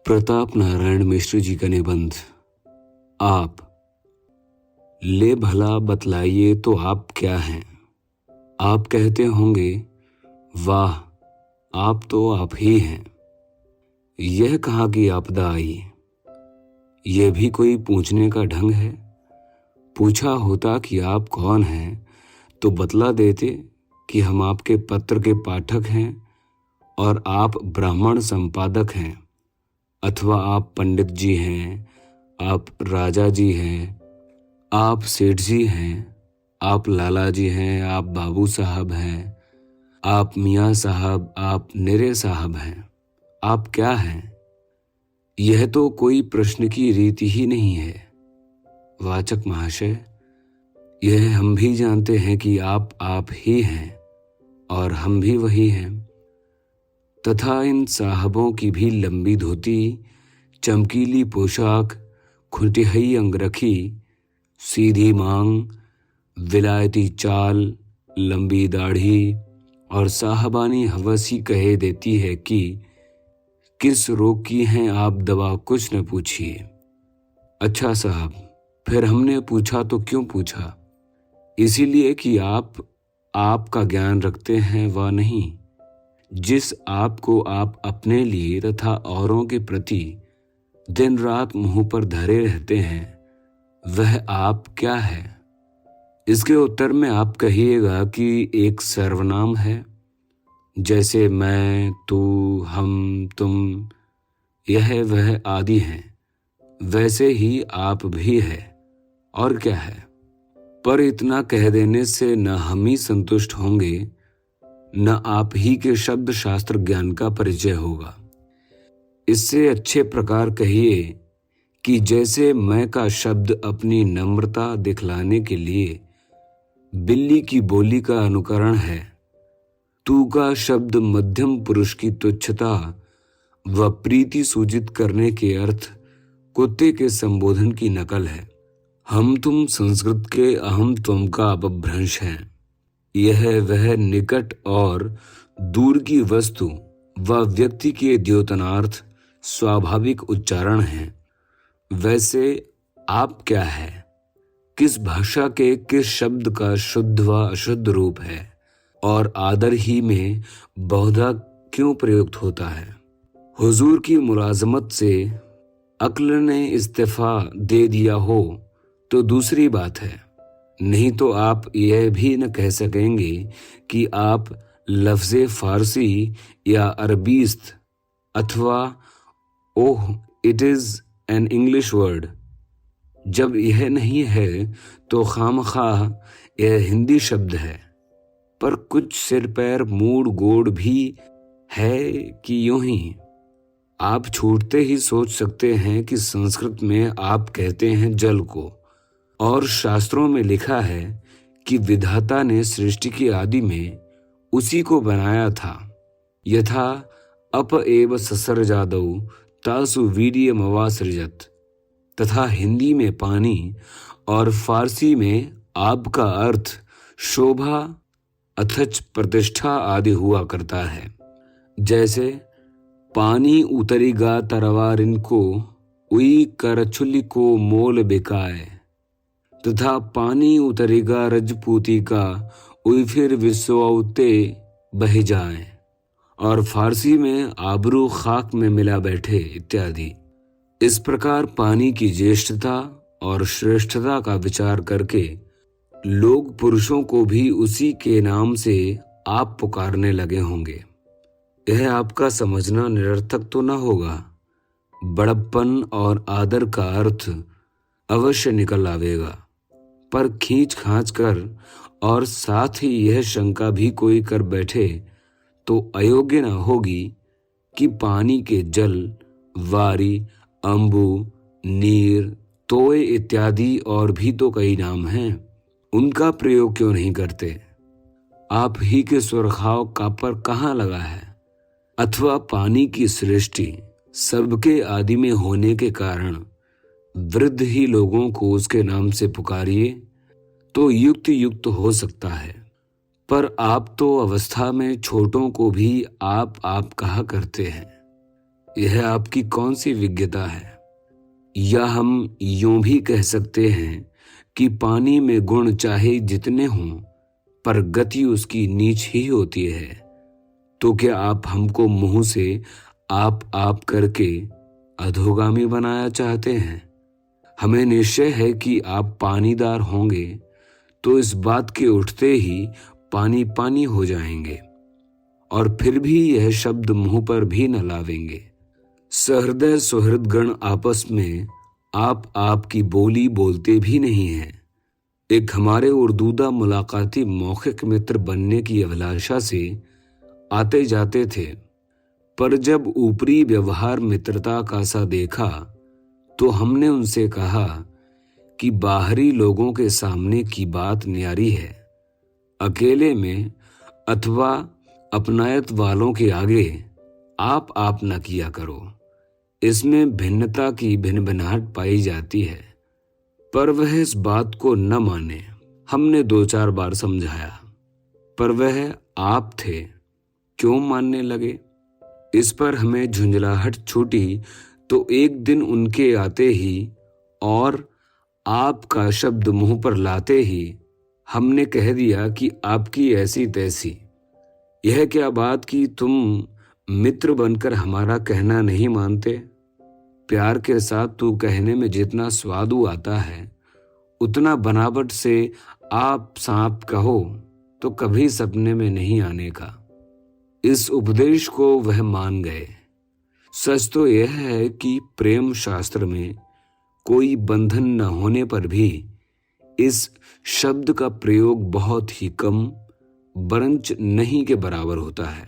प्रताप नारायण मिश्र जी का निबंध। आप ले भला बतलाइए तो आप क्या हैं। आप कहते होंगे, वाह आप तो आप ही हैं। यह कहाँ की आपदा आई। यह भी कोई पूछने का ढंग है। पूछा होता कि आप कौन हैं तो बतला देते कि हम आपके पत्र के पाठक हैं और आप ब्राह्मण संपादक हैं, अथवा आप पंडित जी हैं, आप राजा जी हैं, आप सेठ जी हैं, आप लाला जी हैं, आप बाबू साहब हैं, आप मियाँ साहब, आप निरे साहब हैं। आप क्या हैं? यह तो कोई प्रश्न की रीति ही नहीं है। वाचक महाशय, यह हम भी जानते हैं कि आप ही हैं और हम भी वही हैं। तथा इन साहबों की भी लंबी धोती, चमकीली पोशाक, खुंटिहई अंगरखी, सीधी मांग, विलायती चाल, लंबी दाढ़ी और साहबानी हवस ही कहे देती है कि किस रोग की हैं आप दवा, कुछ न पूछिए। अच्छा साहब, फिर हमने पूछा तो क्यों पूछा? इसीलिए कि आप का ज्ञान रखते हैं व नहीं। जिस आप को आप अपने लिए तथा औरों के प्रति दिन रात मुंह पर धरे रहते हैं, वह आप क्या है? इसके उत्तर में आप कहिएगा कि एक सर्वनाम है, जैसे मैं, तू, हम, तुम, यह वह आदि हैं। वैसे ही आप भी है, और क्या है। पर इतना कह देने से न हम ही संतुष्ट होंगे, न आप ही के शब्द शास्त्र ज्ञान का परिचय होगा। इससे अच्छे प्रकार कहिए कि जैसे मैं का शब्द अपनी नम्रता दिखलाने के लिए बिल्ली की बोली का अनुकरण है, तू का शब्द मध्यम पुरुष की तुच्छता व प्रीति सूचित करने के अर्थ कुत्ते के संबोधन की नकल है। हम तुम संस्कृत के अहम त्वम का अपभ्रंश हैं। यह वह निकट और दूर की वस्तु व व्यक्ति के द्योतनार्थ स्वाभाविक उच्चारण हैं। वैसे आप क्या है? किस भाषा के किस शब्द का शुद्ध व अशुद्ध रूप है और आदर ही में बहुधा क्यों प्रयुक्त होता है? हुजूर की मुलाजमत से अक्ल ने इस्तीफा दे दिया हो तो दूसरी बात है, नहीं तो आप यह भी न कह सकेंगे कि आप लफ्ज़े फारसी या अरबीस्त अथवा oh it is an English word, जब यह नहीं है तो खामखाह यह हिंदी शब्द है। पर कुछ सिर पैर मूड गोड़ भी है कि यूं ही आप छूटते ही सोच सकते हैं कि संस्कृत में आप कहते हैं जल को, और शास्त्रों में लिखा है कि विधाता ने सृष्टि की आदि में उसी को बनाया था। यथा अप एव ससर्जादौ तासु वीर्यमवासृजत। तथा हिंदी में पानी और फारसी में आप का अर्थ शोभा अथच प्रतिष्ठा आदि हुआ करता है। जैसे पानी उतरीगा तरवारिन को, उई करछुली को मोल बिकाए। तथा पानी उतरेगा रजपूती का, उई फिर विश्वउते बह जाए। और फारसी में आबरू खाक में मिला बैठे इत्यादि। इस प्रकार पानी की ज्येष्ठता और श्रेष्ठता का विचार करके लोग पुरुषों को भी उसी के नाम से आप पुकारने लगे होंगे। यह आपका समझना निरर्थक तो न होगा। बड़प्पन और आदर का अर्थ अवश्य निकल आवेगा, पर खींच खांच कर और साथ ही यह शंका भी कोई कर बैठे तो अयोग्य न होगी कि पानी के जल, वारी, अम्बु, नीर, तोय इत्यादि और भी तो कई नाम हैं, उनका प्रयोग क्यों नहीं करते? आप ही के सुरखाव का पर कहाँ लगा है? अथवा पानी की सृष्टि सबके आदि में होने के कारण वृद्ध ही लोगों को उसके नाम से पुकारिए तो युक्त हो सकता है। पर आप तो अवस्था में छोटों को भी आप कहा करते हैं। यह आपकी कौन सी विज्ञता है? या हम यूं भी कह सकते हैं कि पानी में गुण चाहे जितने हों, पर गति उसकी नीच ही होती है। तो क्या आप हमको मुंह से आप करके अधोगामी बनाना चाहते हैं? हमें निश्चय है कि आप पानीदार होंगे, तो इस बात के उठते ही पानी पानी हो जाएंगे, और फिर भी यह शब्द मुंह पर भी न लावेंगे। सहृदय सुहृदगण आपस में आप की बोली बोलते भी नहीं हैं। एक हमारे उर्दूदा मुलाकाती मौखिक मित्र बनने की अभिलाषा से आते जाते थे, पर जब ऊपरी व्यवहार मित्रता का सा देखा तो हमने उनसे कहा कि बाहरी लोगों के सामने की बात न्यारी है, अकेले में अथवा अपनायत वालों के आगे आप न किया करो। इसमें भिन्नता की भिन्न पाई जाती है। पर वह इस बात को न माने। हमने 2-4 बार समझाया, पर वह आप थे, क्यों मानने लगे? इस पर हमें झुंझलाहट छूटी तो एक दिन उनके आते ही और आपका शब्द मुंह पर लाते ही हमने कह दिया कि आपकी ऐसी तैसी। यह क्या बात कि तुम मित्र बनकर हमारा कहना नहीं मानते? प्यार के साथ तू कहने में जितना स्वादु आता है, उतना बनावट से आप सांप कहो तो कभी सपने में नहीं आने का। इस उपदेश को वह मान गए। सच तो यह है कि प्रेम शास्त्र में कोई बंधन न होने पर भी इस शब्द का प्रयोग बहुत ही कम, बरंच नहीं के बराबर होता है।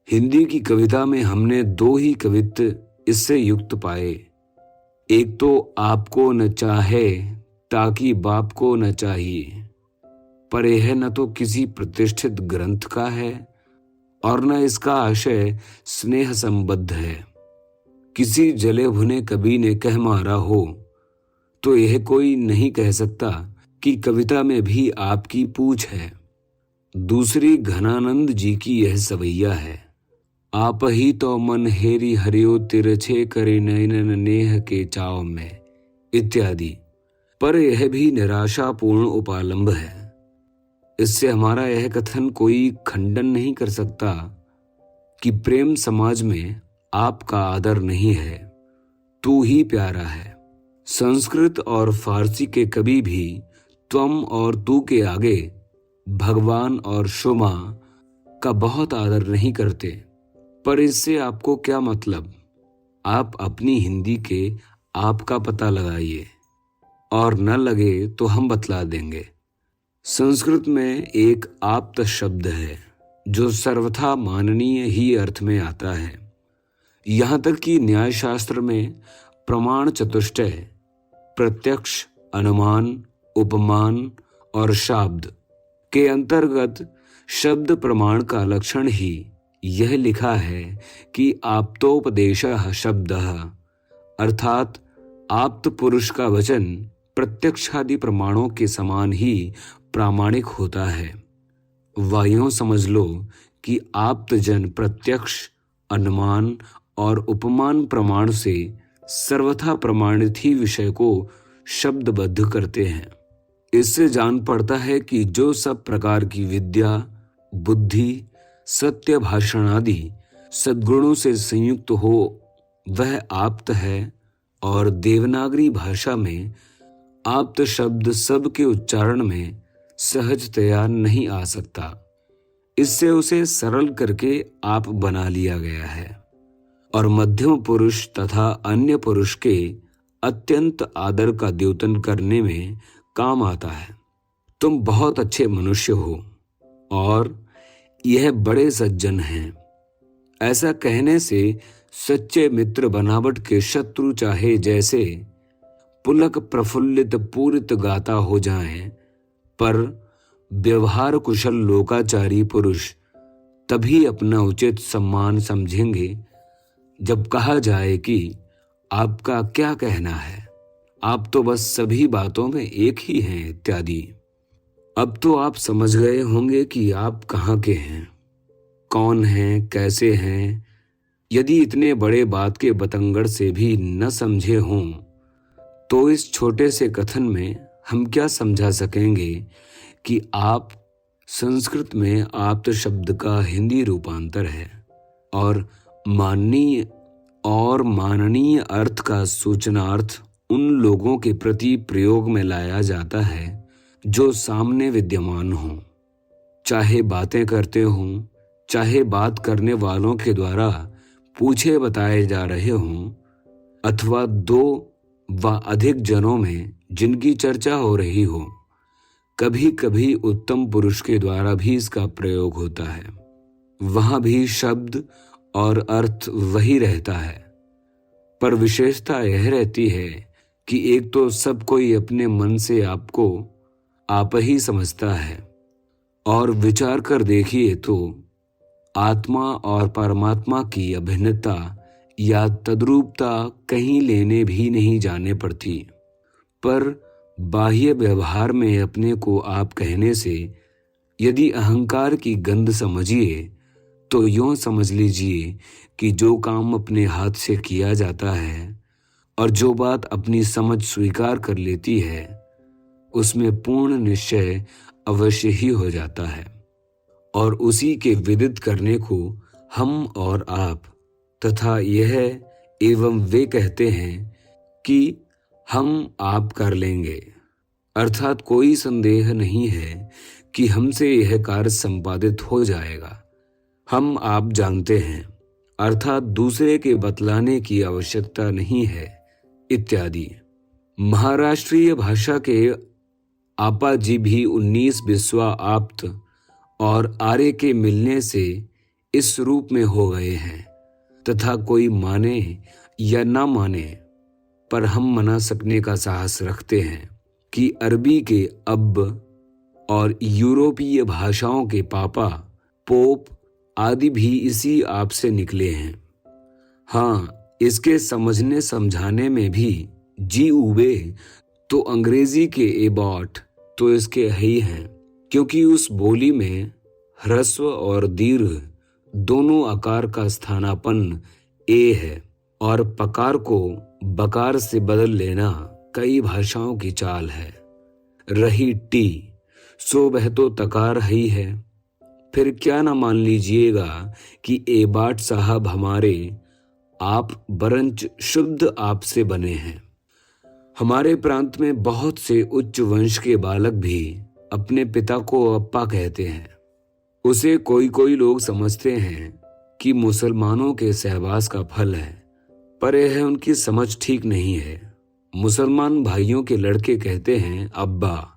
हिंदी की कविता में हमने 2 ही कवित्व इससे युक्त पाए। एक तो आपको न चाहे ताकि बाप को न चाहिए, पर यह न तो किसी प्रतिष्ठित ग्रंथ का है और न इसका आशय स्नेह संबद्ध है। किसी जले भुने कवि ने कह मारा हो तो यह कोई नहीं कह सकता कि कविता में भी आपकी पूछ है। दूसरी घनानंद जी की यह सवैया है, आप ही तो मन हेरी हरियो तिरछे करे नयनन नेह के चाव में, इत्यादि। पर यह भी निराशापूर्ण उपालंब है। इससे हमारा यह कथन कोई खंडन नहीं कर सकता कि प्रेम समाज में आपका आदर नहीं है, तू ही प्यारा है। संस्कृत और फारसी के कवि भी त्वम और तू के आगे भगवान और शुमा का बहुत आदर नहीं करते। पर इससे आपको क्या मतलब? आप अपनी हिंदी के आप का पता लगाइए, और न लगे तो हम बतला देंगे। संस्कृत में एक आप्त शब्द है जो सर्वथा माननीय ही अर्थ में आता है। यहाँ तक कि न्यायशास्त्र में प्रमाण चतुष्टय, प्रत्यक्ष, अनुमान, उपमान और शाब्द के अंतर्गत शब्द प्रमाण का लक्षण ही यह लिखा है कि आप्तोपदेशः शब्दः, अर्थात आप्त पुरुष का वचन प्रत्यक्षादि प्रमाणों के समान ही प्रामाणिक होता है। वायों समझ लो कि आप्त जन प्रत्यक्ष, अनुमान और उपमान प्रमाण से सर्वथा प्रमाणित ही विषय को शब्दबद्ध करते हैं। इससे जान पड़ता है कि जो सब प्रकार की विद्या, बुद्धि, सत्य भाषण आदि सद्गुणों से संयुक्त हो वह आप्त है, और देवनागरी भाषा में आप्त शब्द सब के उच्चारण में सहजतया नहीं आ सकता। इससे उसे सरल करके आप बना लिया गया है और मध्यम पुरुष तथा अन्य पुरुष के अत्यंत आदर का द्योतन करने में काम आता है। तुम बहुत अच्छे मनुष्य हो और यह बड़े सज्जन हैं। ऐसा कहने से सच्चे मित्र बनावट के शत्रु चाहे जैसे पुलक प्रफुल्लित पूरित गाता हो जाएं, पर व्यवहार कुशल लोकाचारी पुरुष तभी अपना उचित सम्मान समझेंगे जब कहा जाए कि आपका क्या कहना है, आप तो बस सभी बातों में एक ही हैं, इत्यादि। अब तो आप समझ गए होंगे कि आप कहाँ के हैं, कौन हैं, कैसे हैं, यदि इतने बड़े बात के बतंगड़ से भी न समझे हों तो इस छोटे से कथन में हम क्या समझा सकेंगे कि आप संस्कृत में आप्त शब्द का हिंदी रूपांतर है और माननीय और माननीय अर्थ का सूचनार्थ उन लोगों के प्रति प्रयोग में लाया जाता है जो सामने विद्यमान हों, चाहे बातें करते हों, चाहे बात करने वालों के द्वारा पूछे बताए जा रहे हों, अथवा दो व अधिक जनों में जिनकी चर्चा हो रही हो। कभी कभी उत्तम पुरुष के द्वारा भी इसका प्रयोग होता है। वहां भी शब्द और अर्थ वही रहता है, पर विशेषता यह रहती है कि एक तो सब कोई अपने मन से आपको आप ही समझता है, और विचार कर देखिए तो आत्मा और परमात्मा की अभिन्नता या तद्रूपता कहीं लेने भी नहीं जाने पड़ती, पर बाह्य व्यवहार में अपने को आप कहने से यदि अहंकार की गंध समझिए तो यूं समझ लीजिए कि जो काम अपने हाथ से किया जाता है और जो बात अपनी समझ स्वीकार कर लेती है उसमें पूर्ण निश्चय अवश्य ही हो जाता है, और उसी के विदित करने को हम और आप तथा यह एवं वे कहते हैं कि हम आप कर लेंगे। अर्थात कोई संदेह नहीं है कि हमसे यह कार्य संपादित हो जाएगा, हम आप जानते हैं, अर्थात दूसरे के बतलाने की आवश्यकता नहीं है इत्यादि। महाराष्ट्रीय भाषा के आपा जी भी 19 बिस्वा आप्त और आर्य के मिलने से इस रूप में हो गए हैं, तथा कोई माने या ना माने पर हम मना सकने का साहस रखते हैं कि अरबी के अब और यूरोपीय भाषाओं के पापा पोप आदि भी इसी आप से निकले हैं। हाँ, इसके समझने समझाने में भी जी उबे तो अंग्रेजी के एबॉट तो इसके ही हैं, क्योंकि उस बोली में ह्रस्व और दीर्घ दोनों आकार का स्थानापन्न ए है, और पकार को बकार से बदल लेना कई भाषाओं की चाल है। रही टी सो वह तो तकार ही है। फिर क्या ना मान लीजिएगा कि एबाट साहब हमारे आप बरंच शुद्ध आप से बने हैं। हमारे प्रांत में बहुत से उच्च वंश के बालक भी अपने पिता को अप्पा कहते हैं। उसे कोई कोई लोग समझते हैं कि मुसलमानों के सहवास का फल है, पर यह उनकी समझ ठीक नहीं है। मुसलमान भाइयों के लड़के कहते हैं अब्बा,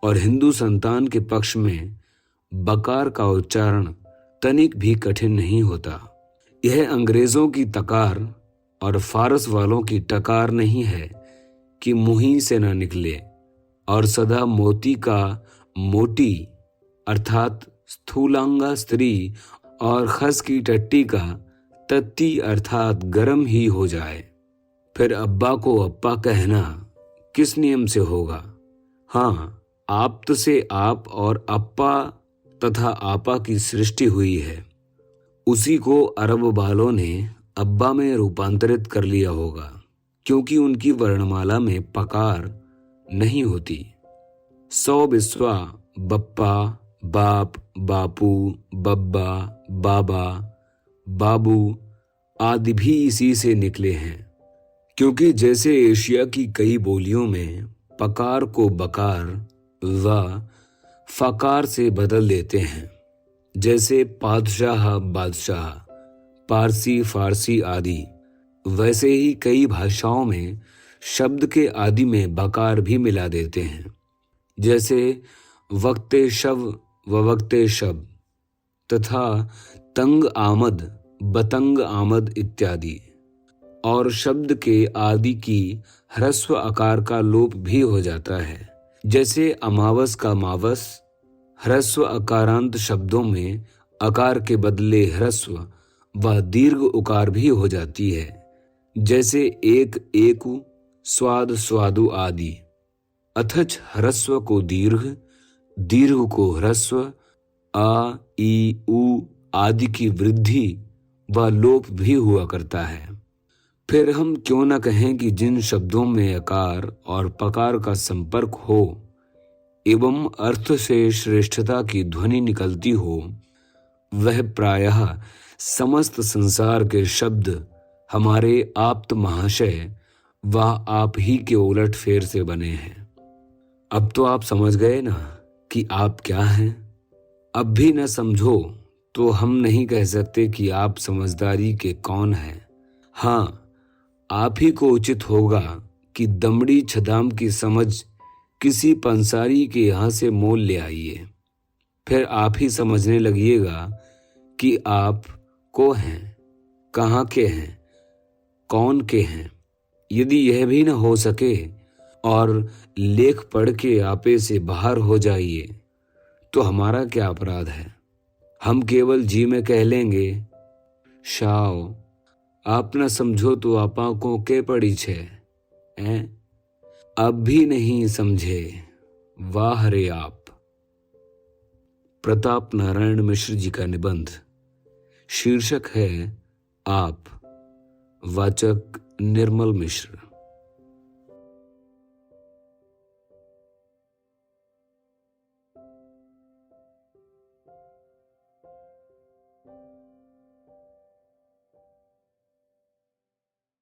और हिंदू संतान के पक्ष में बकार का उच्चारण तनिक भी कठिन नहीं होता। यह अंग्रेजों की तकार और फारस वालों की टकार नहीं है कि मुंह से न निकले, और सदा मोती का मोटी अर्थात स्थूलांगा स्त्री और खस की टट्टी का तत्ती अर्थात गरम ही हो जाए। फिर अब्बा को अप्पा कहना किस नियम से होगा? हाँ, आप्त से आप और अप्पा तथा आपा की सृष्टि हुई है। उसी को अरब वालों ने अब्बा में रूपांतरित कर लिया होगा, क्योंकि उनकी वर्णमाला में पकार नहीं होती। 100 बिस्वा बप्पा, बाप, बापू, बब्बा, बाबा, बाबू आदि भी इसी से निकले हैं, क्योंकि जैसे एशिया की कई बोलियों में पकार को बकार व फकार से बदल देते हैं, जैसे पादशाह बादशाह, पारसी फारसी आदि, वैसे ही कई भाषाओं में शब्द के आदि में बकार भी मिला देते हैं, जैसे वक्ते शव व वक्ते शब तथा तंग आमद बतंग आमद इत्यादि। और शब्द के आदि की ह्रस्व आकार का लोप भी हो जाता है, जैसे अमावस का मावस। ह्रस्व आकारांत शब्दों में आकार के बदले ह्रस्व व दीर्घ उकार भी हो जाती है, जैसे एक एकु, स्वाद स्वादु आदि। अथच ह्रस्व को दीर्घ, दीर्घ को ह्रस्व, आ ई उ आदि की वृद्धि व लोप भी हुआ करता है। फिर हम क्यों न कहें कि जिन शब्दों में अकार और पकार का संपर्क हो एवं अर्थ से श्रेष्ठता की ध्वनि निकलती हो, वह प्रायः समस्त संसार के शब्द हमारे आप्त महाशय व आप ही के उलट फेर से बने हैं। अब तो आप समझ गए ना कि आप क्या हैं। अब भी न समझो तो हम नहीं कह सकते कि आप समझदारी के कौन हैं। हाँ, आप ही को उचित होगा कि दमड़ी छदाम की समझ किसी पंसारी के यहाँ से मोल ले आइए। फिर आप ही समझने लगिएगा कि आप को हैं, कहाँ के हैं, कौन के हैं। यदि यह भी न हो सके और लेख पढ़ के आपे से बाहर हो जाइए तो हमारा क्या अपराध है। हम केवल जी में कह लेंगे, शाओ आप न समझो तो आपा को के पड़ी छे हैं। अब भी नहीं समझे, वाह रे आप। प्रताप नारायण मिश्र जी का निबंध। शीर्षक है आप। वाचक निर्मल मिश्र।